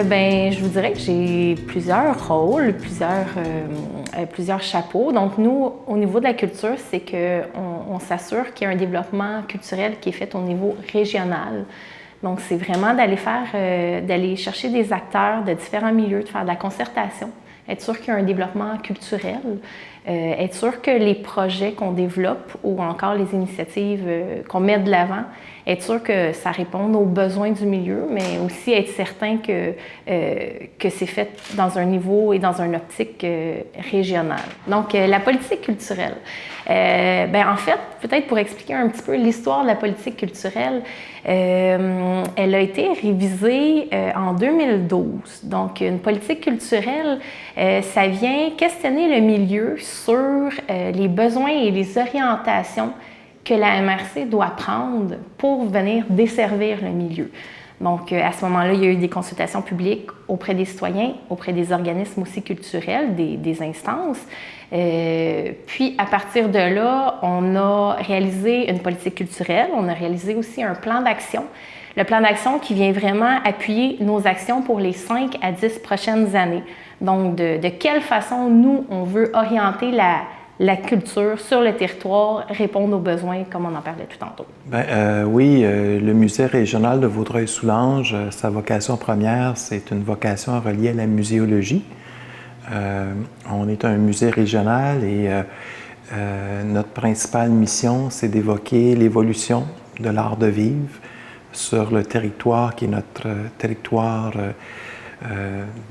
Ben, je vous dirais que j'ai plusieurs rôles, plusieurs chapeaux. Donc, nous, au niveau de la culture, c'est qu'on s'assure qu'il y a un développement culturel qui est fait au niveau régional. Donc, c'est vraiment d'aller chercher des acteurs de différents milieux, de faire de la concertation, être sûr qu'il y a un développement culturel, être sûr que les projets qu'on développe ou encore les initiatives qu'on met de l'avant, être sûr que ça réponde aux besoins du milieu, mais aussi être certain que c'est fait dans un niveau et dans une optique régionale. Donc, la politique culturelle. Ben, en fait, peut-être pour expliquer un petit peu l'histoire de la politique culturelle, elle a été révisée en 2012. Donc, une politique culturelle, ça vient questionner le milieu sur les besoins et les orientations que la MRC doit prendre pour venir desservir le milieu. Donc, à ce moment-là, il y a eu des consultations publiques auprès des citoyens, auprès des organismes aussi culturels, des instances. Puis, à partir de là, on a réalisé une politique culturelle, on a réalisé aussi un plan d'action. Le plan d'action qui vient vraiment appuyer nos actions pour les 5 à 10 prochaines années. Donc, de quelle façon, nous, on veut orienter la culture sur le territoire, répondre aux besoins, comme on en parlait tout tantôt. Oui, le musée régional de Vaudreuil-Soulanges, sa vocation première, c'est une vocation reliée à la muséologie. On est un musée régional et notre principale mission, c'est d'évoquer l'évolution de l'art de vivre sur le territoire qui est notre territoire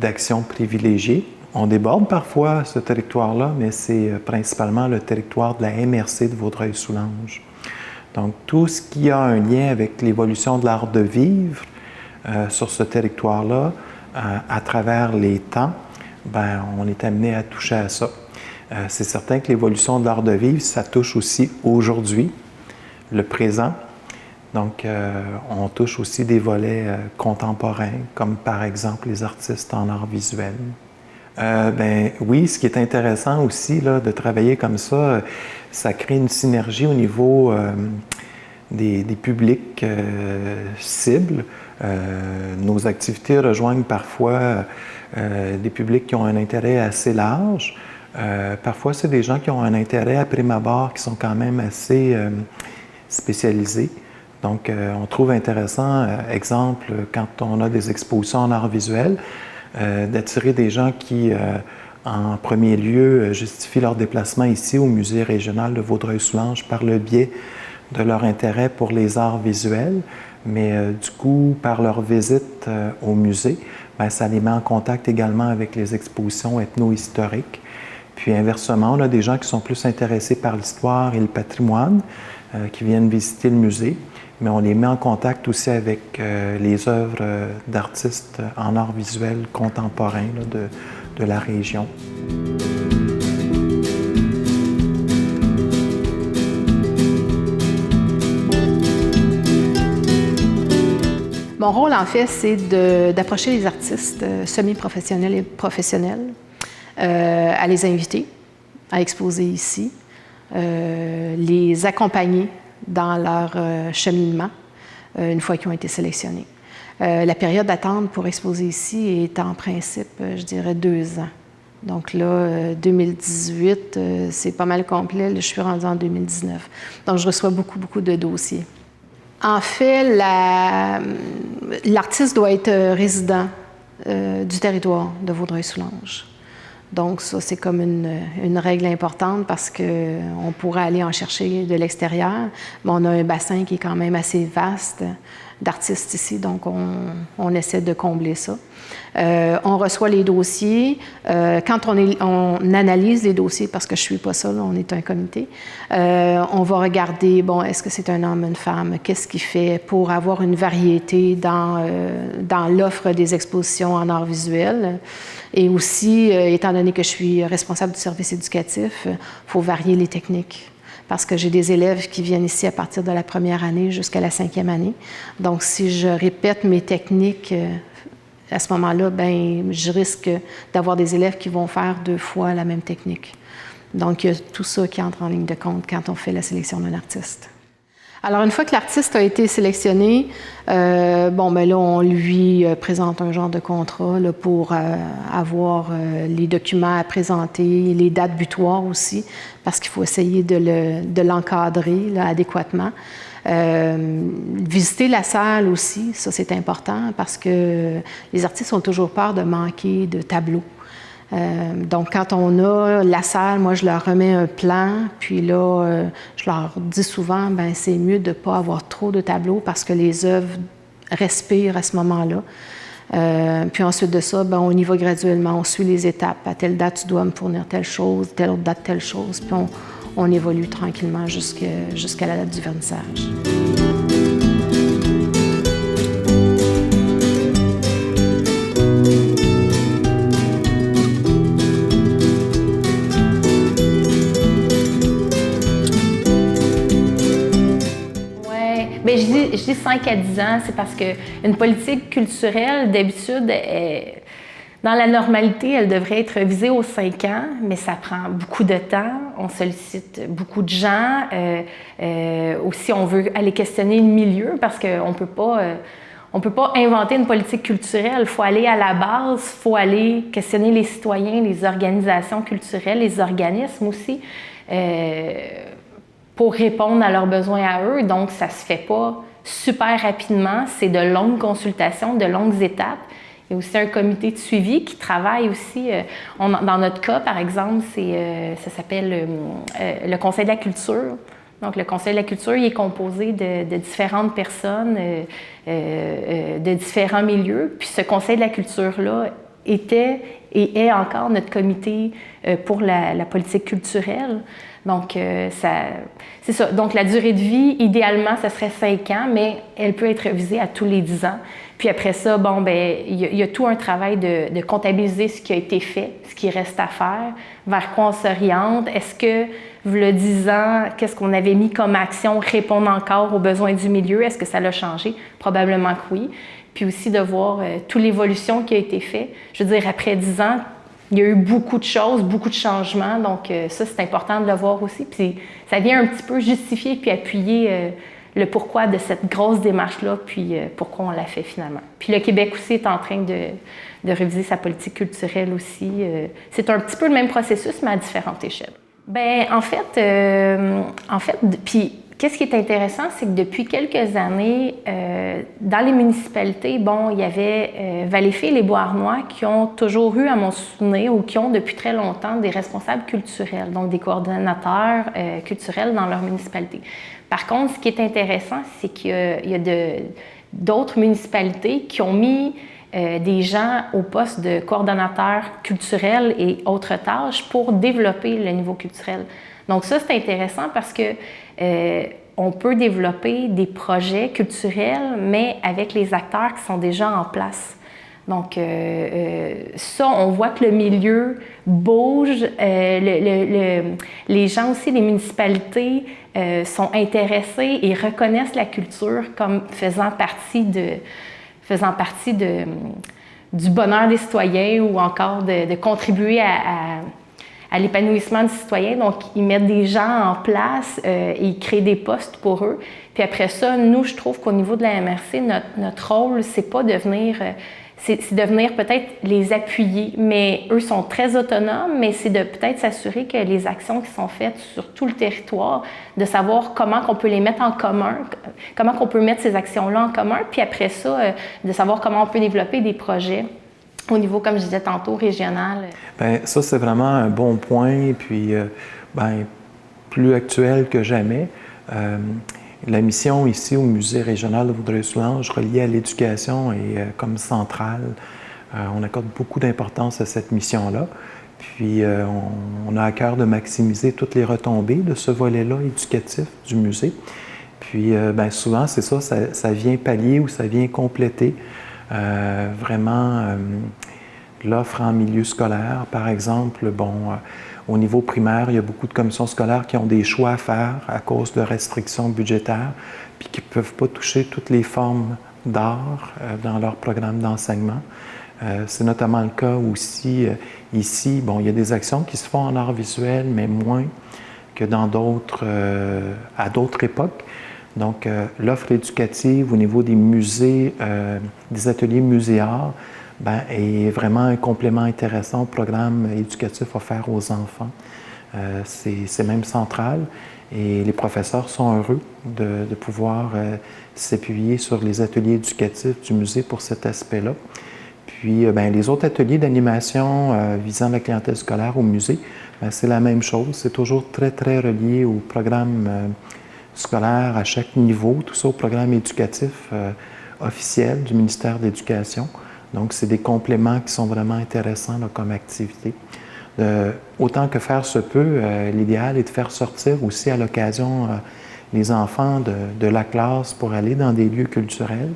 d'action privilégiée. On déborde parfois ce territoire-là, mais c'est principalement le territoire de la MRC de Vaudreuil-Soulanges. Donc, tout ce qui a un lien avec l'évolution de l'art de vivre sur ce territoire-là, à travers les temps, ben, on est amené à toucher à ça. C'est certain que l'évolution de l'art de vivre, ça touche aussi aujourd'hui, le présent. Donc, on touche aussi des volets contemporains, comme par exemple les artistes en art visuel. Oui, ce qui est intéressant aussi là, de travailler comme ça, ça crée une synergie au niveau des publics cibles. Nos activités rejoignent parfois des publics qui ont un intérêt assez large. Parfois, c'est des gens qui ont un intérêt à prime abord, qui sont quand même assez spécialisés. Donc, on trouve intéressant, exemple, quand on a des expositions en art visuel, d'attirer des gens qui, en premier lieu, justifient leur déplacement ici au Musée régional de Vaudreuil-Soulanges par le biais de leur intérêt pour les arts visuels, mais du coup, par leur visite au musée, bien, ça les met en contact également avec les expositions ethno-historiques. Puis inversement, on a des gens qui sont plus intéressés par l'histoire et le patrimoine, qui viennent visiter le musée, mais on les met en contact aussi avec les œuvres d'artistes en art visuel contemporain là, de la région. Mon rôle, en fait, c'est d'approcher les artistes semi-professionnels et professionnels, à les inviter, à exposer ici, les accompagner dans leur cheminement une fois qu'ils ont été sélectionnés. La période d'attente pour exposer ici est en principe, je dirais, 2 ans. Donc là, 2018, c'est pas mal complet. Là, je suis rendue en 2019. Donc, je reçois beaucoup de dossiers. En fait, l'artiste doit être résident du territoire de Vaudreuil-Soulanges. Donc ça, c'est comme une règle importante parce qu'on pourrait aller en chercher de l'extérieur, mais on a un bassin qui est quand même assez vaste d'artistes ici, donc on essaie de combler ça. On reçoit les dossiers. Quand on analyse les dossiers, parce que je ne suis pas seule, on est un comité, on va regarder, bon, est-ce que c'est un homme, une femme, qu'est-ce qu'il fait pour avoir une variété dans l'offre des expositions en art visuel. Et aussi, étant donné que je suis responsable du service éducatif, il faut varier les techniques. Parce que j'ai des élèves qui viennent ici à partir de la première année jusqu'à la 5e année. Donc, si je répète mes techniques, à ce moment-là, ben, je risque d'avoir des élèves qui vont faire 2 fois la même technique. Donc, il y a tout ça qui entre en ligne de compte quand on fait la sélection d'un artiste. Alors, une fois que l'artiste a été sélectionné, là, on lui présente un genre de contrat là, pour avoir les documents à présenter, les dates butoirs aussi, parce qu'il faut essayer de l'encadrer là, adéquatement. Visiter la salle aussi, ça c'est important, parce que les artistes ont toujours peur de manquer de tableaux. Donc, quand on a la salle, moi, je leur remets un plan, puis là, je leur dis souvent, c'est mieux de ne pas avoir trop de tableaux parce que les œuvres respirent à ce moment-là. Puis ensuite de ça, on y va graduellement, on suit les étapes. À telle date, tu dois me fournir telle chose, telle autre date, telle chose, puis on évolue tranquillement jusqu'à la date du vernissage. Je dis 5 à 10 ans, c'est parce qu'une politique culturelle, d'habitude, dans la normalité, elle devrait être révisée aux 5 ans, mais ça prend beaucoup de temps. On sollicite beaucoup de gens. Aussi, on veut aller questionner le milieu parce qu'on ne peut pas inventer une politique culturelle. Il faut aller à la base, il faut aller questionner les citoyens, les organisations culturelles, les organismes aussi. Pour répondre à leurs besoins à eux. Donc, ça ne se fait pas super rapidement. C'est de longues consultations, de longues étapes. Il y a aussi un comité de suivi qui travaille aussi. Dans notre cas, par exemple, ça s'appelle le Conseil de la culture. Donc, le Conseil de la culture, il est composé de différentes personnes, de différents milieux. Puis ce Conseil de la culture-là était et est encore notre comité pour la politique culturelle. Donc, c'est ça. Donc, la durée de vie, idéalement, ce serait 5 ans, mais elle peut être révisée à tous les 10 ans. Puis après ça, il y a tout un travail de comptabiliser ce qui a été fait, ce qui reste à faire, vers quoi on s'oriente. Est-ce que, le 10 ans, qu'est-ce qu'on avait mis comme action répond encore aux besoins du milieu? Est-ce que ça l'a changé? Probablement que oui. Puis aussi de voir toute l'évolution qui a été faite. Je veux dire, après 10 ans, il y a eu beaucoup de choses, beaucoup de changements, donc ça, c'est important de le voir aussi. Puis ça vient un petit peu justifier puis appuyer le pourquoi de cette grosse démarche-là, puis pourquoi on l'a fait finalement. Puis le Québec aussi est en train de réviser sa politique culturelle aussi. C'est un petit peu le même processus, mais à différentes échelles. Bien, en fait, puis qu'est-ce qui est intéressant, c'est que depuis quelques années, dans les municipalités, il y avait Valleyfield et les Beauharnois qui ont toujours eu, à mon souvenir, ou qui ont depuis très longtemps des responsables culturels, donc des coordonnateurs culturels dans leur municipalité. Par contre, ce qui est intéressant, c'est qu'il y a d'autres municipalités qui ont mis des gens au poste de coordonnateurs culturels et autres tâches pour développer le niveau culturel. Donc ça, c'est intéressant parce que on peut développer des projets culturels, mais avec les acteurs qui sont déjà en place. Donc ça, on voit que le milieu bouge. Les gens aussi, les municipalités sont intéressés et reconnaissent la culture comme faisant partie du bonheur des citoyens ou encore de contribuer à l'épanouissement du citoyen. Donc, ils mettent des gens en place et ils créent des postes pour eux. Puis après ça, nous, je trouve qu'au niveau de la MRC, notre rôle, c'est pas de venir... c'est de venir peut-être les appuyer, mais eux sont très autonomes, mais c'est de peut-être s'assurer que les actions qui sont faites sur tout le territoire, de savoir comment on peut les mettre en commun, comment on peut mettre ces actions-là en commun, puis après ça, de savoir comment on peut développer des projets au niveau, comme je disais tantôt, régional. Bien, ça, c'est vraiment un bon point, puis plus actuel que jamais. La mission ici au Musée régional de Vaudreuil-Soulanges, reliée à l'éducation, est comme centrale. On accorde beaucoup d'importance à cette mission-là. Puis, on a à cœur de maximiser toutes les retombées de ce volet-là éducatif du musée. Puis, souvent, c'est ça, ça vient pallier ou ça vient compléter vraiment l'offre en milieu scolaire. Par exemple, au niveau primaire, il y a beaucoup de commissions scolaires qui ont des choix à faire à cause de restrictions budgétaires, puis qui ne peuvent pas toucher toutes les formes d'art dans leur programme d'enseignement. C'est notamment le cas aussi ici. Il y a des actions qui se font en art visuel, mais moins que à d'autres époques. Donc, l'offre éducative au niveau des musées, des ateliers muséards, est vraiment un complément intéressant au programme éducatif offert aux enfants. C'est même central et les professeurs sont heureux de pouvoir s'appuyer sur les ateliers éducatifs du musée pour cet aspect-là. Puis, les autres ateliers d'animation visant la clientèle scolaire au musée, c'est la même chose. C'est toujours très, très relié au programme scolaire à chaque niveau, tout ça au programme éducatif officiel du ministère de l'Éducation. Donc, c'est des compléments qui sont vraiment intéressants là, comme activité. Autant que faire se peut, l'idéal est de faire sortir aussi à l'occasion les enfants de la classe pour aller dans des lieux culturels.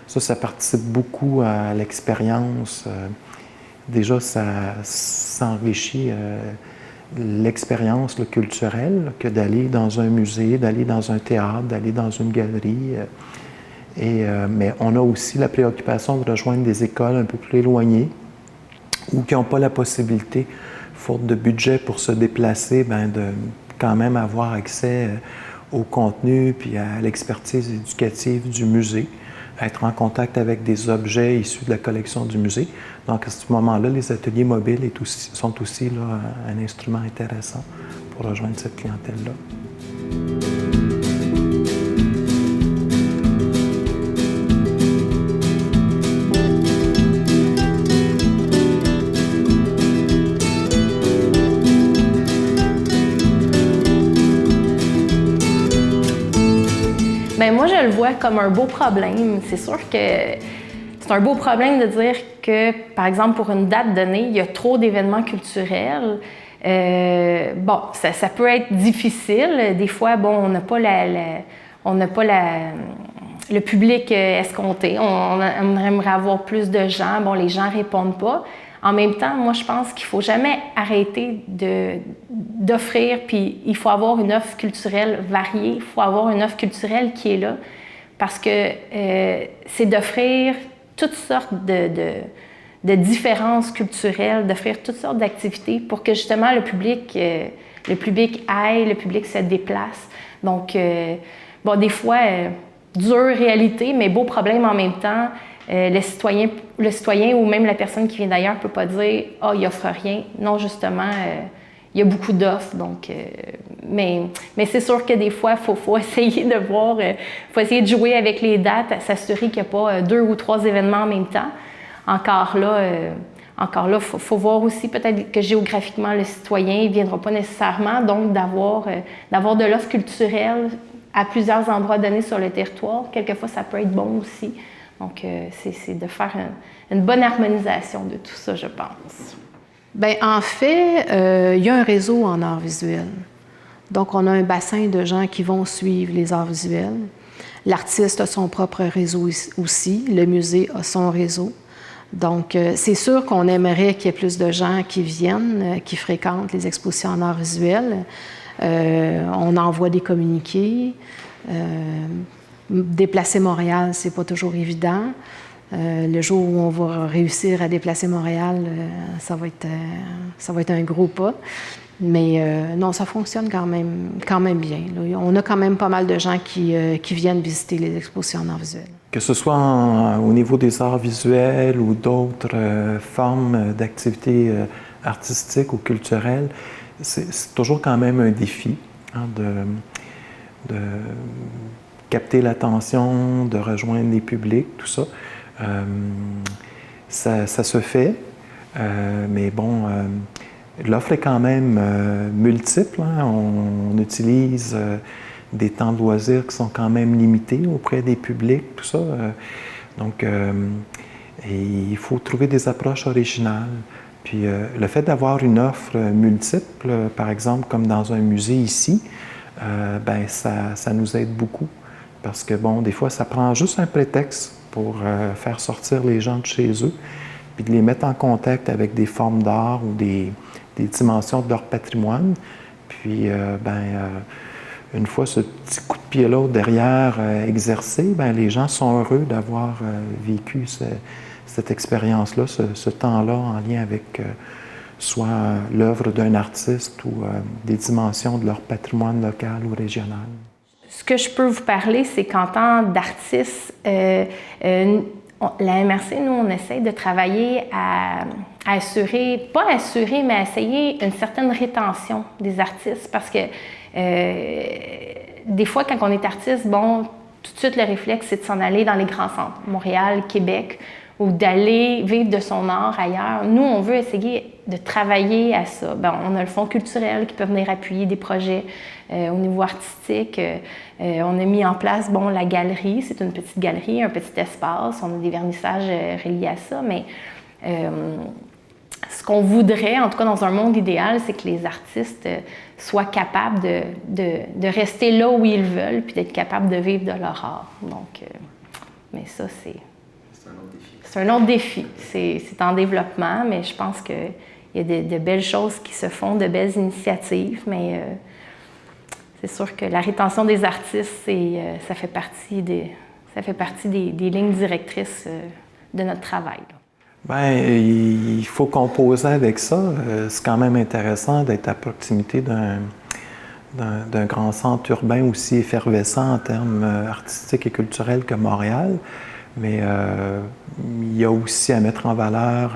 Ça participe beaucoup à l'expérience. Déjà, ça s'enrichit l'expérience culturelle que d'aller dans un musée, d'aller dans un théâtre, d'aller dans une galerie. Mais on a aussi la préoccupation de rejoindre des écoles un peu plus éloignées ou qui n'ont pas la possibilité, faute de budget pour se déplacer, de quand même avoir accès au contenu puis à l'expertise éducative du musée, être en contact avec des objets issus de la collection du musée. Donc, à ce moment-là, les ateliers mobiles sont aussi là, un instrument intéressant pour rejoindre cette clientèle-là. Moi, je le vois comme un beau problème. C'est sûr que c'est un beau problème de dire que, par exemple, pour une date donnée, il y a trop d'événements culturels. Ça peut être difficile. Des fois, on n'a pas le public escompté. On aimerait avoir plus de gens. Les gens ne répondent pas. En même temps, moi, je pense qu'il ne faut jamais arrêter d'offrir, puis il faut avoir une offre culturelle variée, il faut avoir une offre culturelle qui est là, parce que c'est d'offrir toutes sortes de différences culturelles, d'offrir toutes sortes d'activités pour que justement le public aille, le public se déplace. Donc, des fois, dure réalité, mais beau problème en même temps. Le citoyen ou même la personne qui vient d'ailleurs ne peut pas dire « Ah, il n'offre rien ». Non, justement, il y a beaucoup d'offres. Mais c'est sûr que des fois, il faut essayer de voir, faut essayer de jouer avec les dates, s'assurer qu'il n'y a pas 2 ou 3 événements en même temps. Encore là, faut voir aussi peut-être que géographiquement, le citoyen ne viendra pas nécessairement. Donc, d'avoir de l'offre culturelle à plusieurs endroits donnés sur le territoire, quelquefois, ça peut être bon aussi. Donc, c'est de faire une bonne harmonisation de tout ça, je pense. En fait, il y a un réseau en arts visuels. Donc, on a un bassin de gens qui vont suivre les arts visuels. L'artiste a son propre réseau aussi. Le musée a son réseau. Donc, c'est sûr qu'on aimerait qu'il y ait plus de gens qui viennent, qui fréquentent les expositions en arts visuels. On envoie des communiqués. Déplacer Montréal, c'est pas toujours évident. Le jour où on va réussir à déplacer Montréal, ça va être un gros pas. Mais non, ça fonctionne quand même bien. Là. On a quand même pas mal de gens qui viennent visiter les expositions en arts visuels. Que ce soit au niveau des arts visuels ou d'autres formes d'activités artistiques ou culturelles, c'est toujours quand même un défi de capter l'attention, de rejoindre les publics, tout ça. Ça se fait, mais l'offre est quand même multiple. On utilise des temps de loisirs qui sont quand même limités auprès des publics, tout ça. Et il faut trouver des approches originales. Puis le fait d'avoir une offre multiple, par exemple, comme dans un musée ici, ça nous aide beaucoup. Parce que, des fois, ça prend juste un prétexte pour faire sortir les gens de chez eux, puis de les mettre en contact avec des formes d'art ou des dimensions de leur patrimoine. Puis, une fois ce petit coup de pied-là derrière exercé, les gens sont heureux d'avoir vécu cette expérience-là, ce temps-là en lien avec soit l'œuvre d'un artiste ou des dimensions de leur patrimoine local ou régional. ce que je peux vous parler, c'est qu'en tant d'artiste, la MRC, nous, on essaie de travailler à assurer, pas assurer, mais à essayer une certaine rétention des artistes parce que des fois, quand on est artiste, bon, tout de suite, le réflexe, c'est de s'en aller dans les grands centres, Montréal, Québec, ou d'aller vivre de son art ailleurs. Nous, on veut essayer de travailler à ça. Bien, on a le Fonds culturel qui peut venir appuyer des projets au niveau artistique. On a mis en place, bon, la galerie. C'est une petite galerie, un petit espace. On a des vernissages reliés à ça, mais ce qu'on voudrait, en tout cas dans un monde idéal, c'est que les artistes soient capables de rester là où ils veulent puis d'être capables de vivre de leur art. Donc, mais ça, c'est un autre défi. C'est un autre défi. C'est en développement, mais je pense qu'il y a de belles choses qui se font, de belles initiatives, mais c'est sûr que la rétention des artistes, ça fait partie des lignes directrices de notre travail. Bien, il faut composer avec ça. C'est quand même intéressant d'être à proximité d'un grand centre urbain aussi effervescent en termes artistiques et culturels que Montréal. Mais il y a aussi à mettre en valeur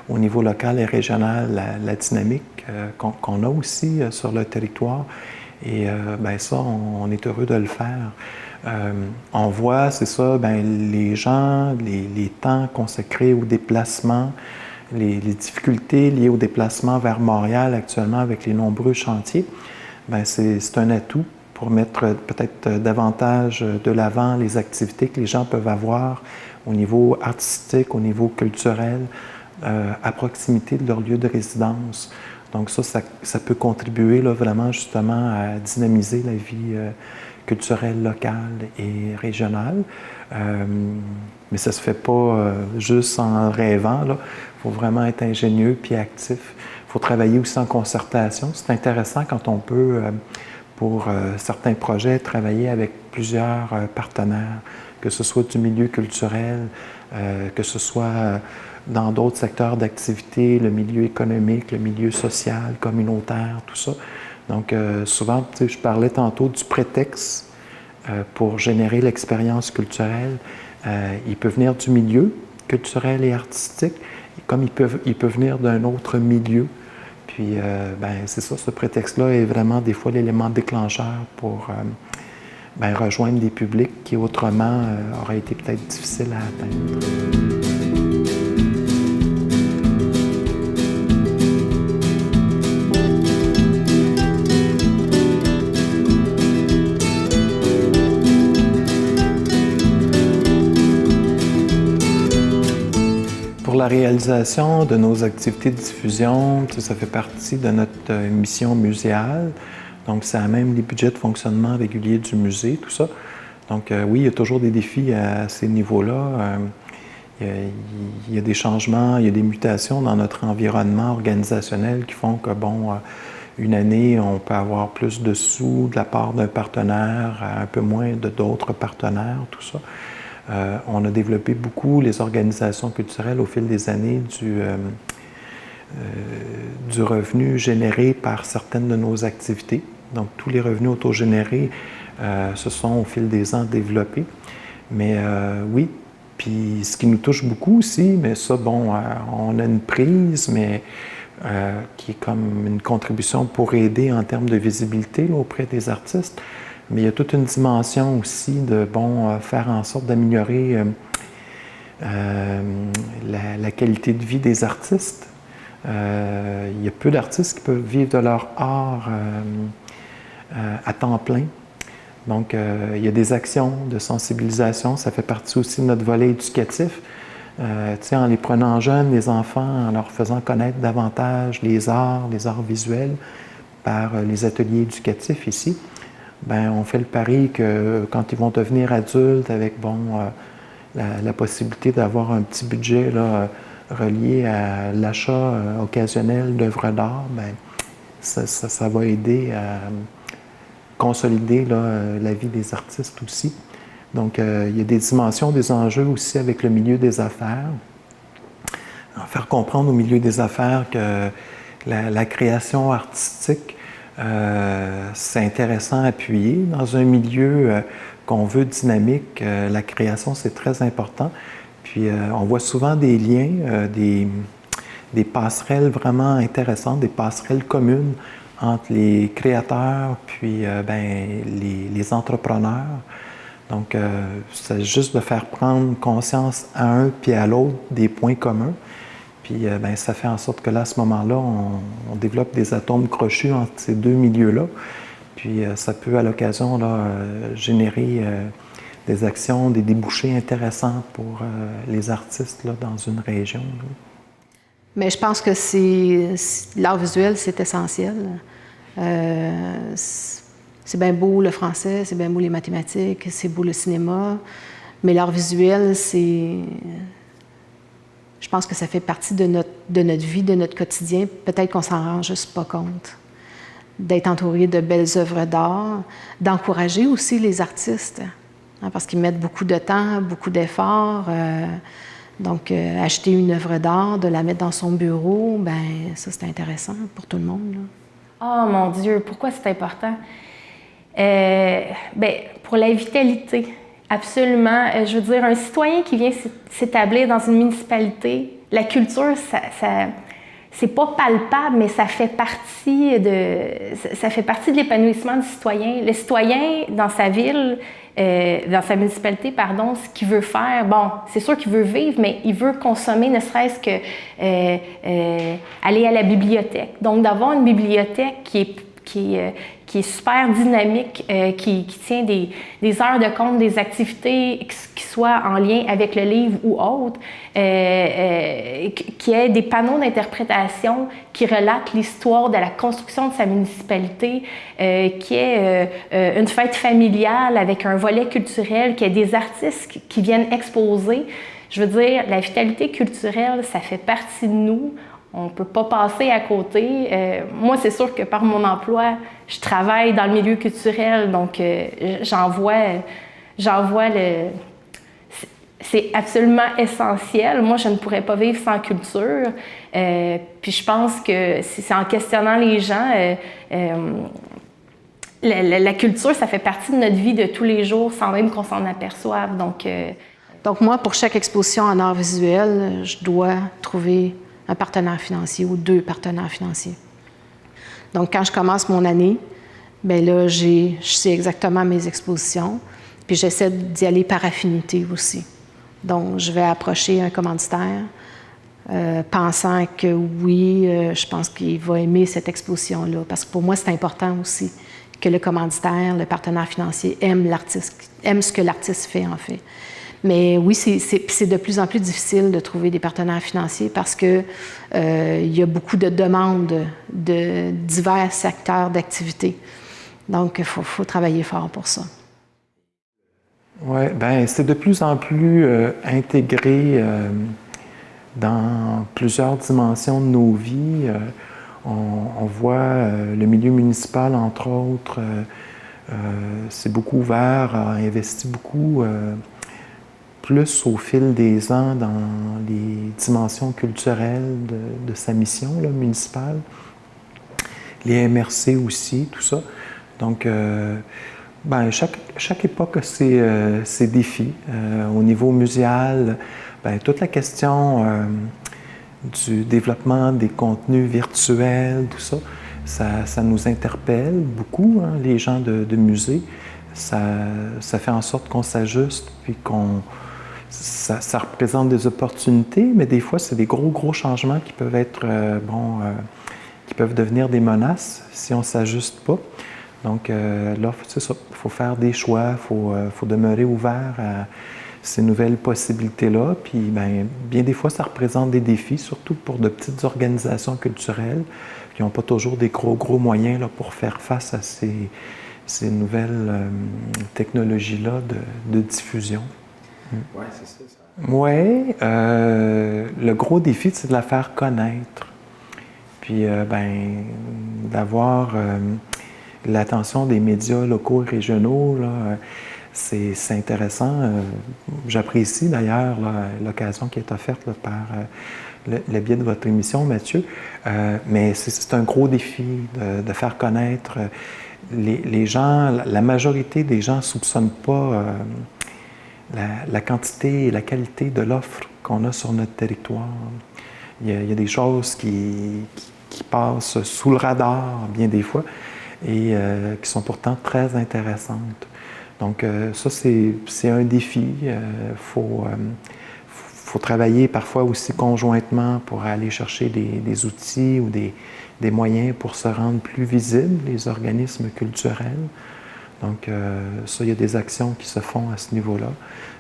au niveau local et régional la dynamique qu'on a aussi sur le territoire. Et bien ça, on est heureux de le faire. On voit, c'est ça, bien, les gens, les temps consacrés au déplacement, les difficultés liées au déplacement vers Montréal actuellement avec les nombreux chantiers, bien, c'est un atout pour mettre peut-être davantage de l'avant les activités que les gens peuvent avoir au niveau artistique, au niveau culturel, à proximité de leur lieu de résidence. Donc ça peut contribuer là, vraiment justement à dynamiser la vie culturelle locale et régionale. Mais ça ne se fait pas juste en rêvant. Il faut vraiment être ingénieux puis actif. Il faut travailler aussi en concertation. C'est intéressant quand on peut, pour certains projets, travailler avec plusieurs partenaires, que ce soit du milieu culturel, que ce soit dans d'autres secteurs d'activité, le milieu économique, le milieu social, communautaire, tout ça. Donc, souvent, je parlais tantôt du prétexte pour générer l'expérience culturelle. Il peut venir du milieu culturel et artistique, comme il peut venir d'un autre milieu. Puis, ben, c'est ça, ce prétexte-là est vraiment des fois l'élément déclencheur pour ben, rejoindre des publics qui autrement auraient été peut-être difficiles à atteindre. Pour la réalisation de nos activités de diffusion, ça fait partie de notre mission muséale. Donc, ça amène les budgets de fonctionnement réguliers du musée, tout ça. Donc, oui, il y a toujours des défis à ces niveaux-là. Il y a des changements, il y a des mutations dans notre environnement organisationnel qui font que, bon, une année, on peut avoir plus de sous de la part d'un partenaire, un peu moins de d'autres partenaires, tout ça. On a développé beaucoup les organisations culturelles au fil des années du revenu généré par certaines de nos activités. Donc, tous les revenus autogénérés se sont au fil des ans développés. Mais oui, puis ce qui nous touche beaucoup aussi, mais ça, bon, on a une prise, mais qui est comme une contribution pour aider en termes de visibilité là, auprès des artistes. Mais il y a toute une dimension aussi de, bon, faire en sorte d'améliorer la qualité de vie des artistes. Il y a peu d'artistes qui peuvent vivre de leur art à temps plein. Donc, il y a des actions de sensibilisation. Ça fait partie aussi de notre volet éducatif. En les prenant jeunes, les enfants, en leur faisant connaître davantage les arts visuels par les ateliers éducatifs ici, bien, on fait le pari que quand ils vont devenir adultes avec, bon, la possibilité d'avoir un petit budget là, relié à l'achat occasionnel d'œuvres d'art, bien, ça va aider à consolider là, la vie des artistes aussi. Donc, il y a des dimensions, des enjeux aussi avec le milieu des affaires. Faire comprendre au milieu des affaires que la création artistique c'est intéressant à appuyer. Dans un milieu qu'on veut dynamique, la création, c'est très important. Puis on voit souvent des liens, des passerelles vraiment intéressantes, des passerelles communes entre les créateurs puis les entrepreneurs. Donc, c'est juste de faire prendre conscience à un puis à l'autre des points communs. Puis, ça fait en sorte que là, à ce moment-là, on développe des atomes crochus entre ces deux milieux-là. Puis, ça peut, à l'occasion, générer des actions, des débouchés intéressants pour les artistes là, dans une région. Là. Mais je pense que l'art visuel, c'est essentiel. C'est bien beau le français, c'est bien beau les mathématiques, c'est beau le cinéma, mais l'art visuel, je pense que ça fait partie de notre vie, de notre quotidien. Peut-être qu'on s'en rend juste pas compte. D'être entouré de belles œuvres d'art, d'encourager aussi les artistes, hein, parce qu'ils mettent beaucoup de temps, beaucoup d'efforts. Donc, acheter une œuvre d'art, de la mettre dans son bureau, ça, c'est intéressant pour tout le monde. Oh mon Dieu, pourquoi c'est important? Pour la vitalité, absolument. Je veux dire, un citoyen qui vient s'établir dans une municipalité, la culture, c'est pas palpable, mais ça fait partie de l'épanouissement du citoyen. Le citoyen, dans sa ville, dans sa municipalité, pardon, ce qu'il veut faire, bon, c'est sûr qu'il veut vivre, mais il veut consommer, ne serait-ce que aller à la bibliothèque. Donc, d'avoir une bibliothèque qui est super dynamique, qui tient des heures de compte, des activités qui soient en lien avec le livre ou autre, qui ait des panneaux d'interprétation qui relatent l'histoire de la construction de sa municipalité, qui ait une fête familiale avec un volet culturel, qui ait des artistes qui viennent exposer. Je veux dire, la vitalité culturelle, ça fait partie de nous. On ne peut pas passer à côté. Moi, c'est sûr que par mon emploi, je travaille dans le milieu culturel, donc j'en vois c'est absolument essentiel. Moi, je ne pourrais pas vivre sans culture. Puis je pense que c'est en questionnant les gens, la culture, ça fait partie de notre vie de tous les jours sans même qu'on s'en aperçoive. Donc moi, pour chaque exposition en art visuel, je dois trouver un partenaire financier ou 2 partenaires financiers. Donc, quand je commence mon année, là, je sais exactement mes expositions, puis j'essaie d'y aller par affinité aussi. Donc, je vais approcher un commanditaire, pensant que oui, je pense qu'il va aimer cette exposition-là, parce que pour moi, c'est important aussi que le commanditaire, le partenaire financier aime l'artiste, aime ce que l'artiste fait, en fait. Mais oui, c'est de plus en plus difficile de trouver des partenaires financiers parce que il y a beaucoup de demandes de divers secteurs d'activité. Donc, il faut travailler fort pour ça. Oui, c'est de plus en plus intégré dans plusieurs dimensions de nos vies. On voit le milieu municipal, entre autres, c'est beaucoup ouvert, a investi beaucoup plus au fil des ans dans les dimensions culturelles de sa mission là, municipale. Les MRC aussi, tout ça. Donc, chaque époque a ses défis. Au niveau muséal, toute la question du développement des contenus virtuels, tout ça, ça nous interpelle beaucoup, hein, les gens de musée. Ça fait en sorte qu'on s'ajuste, puis ça représente des opportunités, mais des fois, c'est des gros changements qui peuvent être, qui peuvent devenir des menaces si on ne s'ajuste pas. Donc là, c'est ça, il faut faire des choix, il faut demeurer ouvert à ces nouvelles possibilités-là. Puis bien des fois, ça représente des défis, surtout pour de petites organisations culturelles qui n'ont pas toujours des gros moyens là, pour faire face à ces nouvelles technologies-là de diffusion. Oui, c'est ça. Oui, le gros défi, c'est de la faire connaître. Puis, d'avoir l'attention des médias locaux et régionaux là, c'est intéressant. J'apprécie d'ailleurs l'occasion qui est offerte là, par le biais de votre émission, Mathieu. Mais c'est un gros défi de faire connaître. Les gens, la majorité des gens ne soupçonnent pas la quantité et la qualité de l'offre qu'on a sur notre territoire. Il y a des choses qui passent sous le radar bien des fois et qui sont pourtant très intéressantes. Donc ça, c'est un défi. Faut travailler parfois aussi conjointement pour aller chercher des outils ou des moyens pour se rendre plus visibles, les organismes culturels. Donc ça, il y a des actions qui se font à ce niveau-là.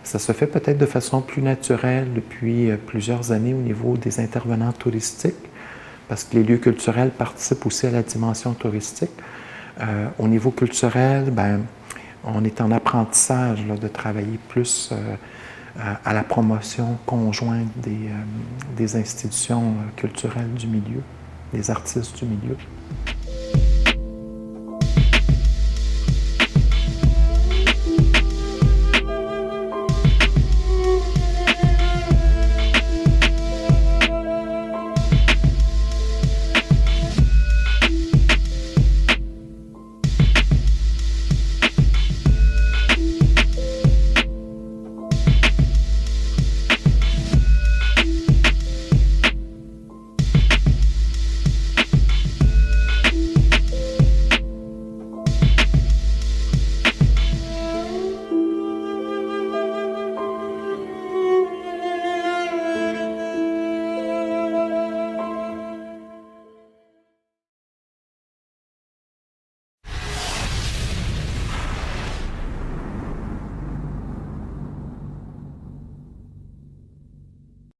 Ça se fait peut-être de façon plus naturelle depuis plusieurs années au niveau des intervenants touristiques, parce que les lieux culturels participent aussi à la dimension touristique. Au niveau culturel, ben, on est en apprentissage là, de travailler plus à la promotion conjointe des institutions culturelles du milieu, des artistes du milieu.